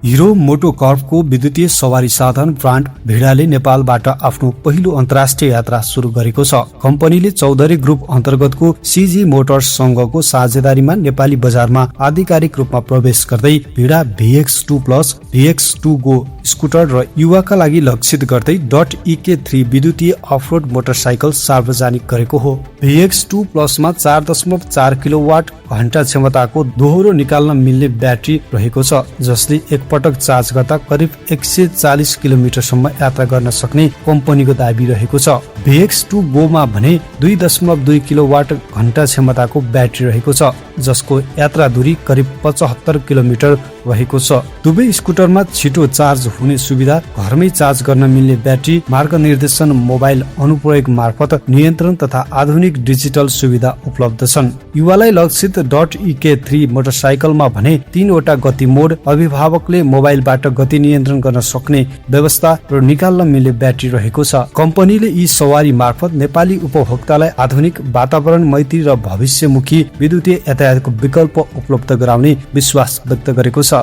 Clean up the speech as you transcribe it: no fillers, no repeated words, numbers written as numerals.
Hero मोटोकर्पको विद्युतीय सवारी साधन ब्रान्ड भिडाले नेपालबाट आफ्नो पहिलो अन्तर्राष्ट्रिय यात्रा सुरु गरेको छ। कम्पनीले चौधरी ग्रुप अन्तर्गतको सीजी मोटर्स सँगको साझेदारीमा नेपाली बजारमा आधिकारिक रूपमा प्रवेश गर्दै भिडा VX2+ VX2 गो स्कुटर र युवाका लागि लक्षित गर्दै .EK3 विद्युतीय अफरोड मोटरसाइकल सार्वजनिक गरेको हो। VX2+ मा 4.4 किलोवाट घण्टा क्षमताको दोहोरो निकाल्न मिल्ने ब्याट्री रहेको छ, जसले एकपटक चार्ज गर्दा करिब 140 किलोमिटरसम्म यात्रा गर्न सक्ने कम्पनीको दाबी रहेको छ। VX2 गो मा भने 2.2 किलोवाट घण्टा क्षमताको ब्याट्री रहेको छ, जसको यात्रा दूरी करिब 75 किलोमिटर रहेको छ। दुवै स्कुटरमा छिटो चार्ज हुने सुविधा, घरमै चार्ज गर्न मिल्ने ब्याट्री, मार्ग निर्देशन मोबाइल अनुप्रयोग मार्फत नियन्त्रण तथा आधुनिक डिजिटल सुविधा उपलब्ध छन्। युवालाई लक्षित .EK3 मोटरसाइकलमा भने 3 वटा गति मोड, अभिभावकले मोबाइलबाट गति नियन्त्रण गर्न सक्ने व्यवस्था र निकाल्न मिल्ने ब्याट्री रहेको छ। कम्पनीले यी सवारी मार्फत नेपाली उपभोक्तालाई आधुनिक, वातावरण मैत्री र भविष्यमुखी विद्युतीय यातायातको विकल्प उपलब्ध गराउने विश्वास व्यक्त गरेको छ।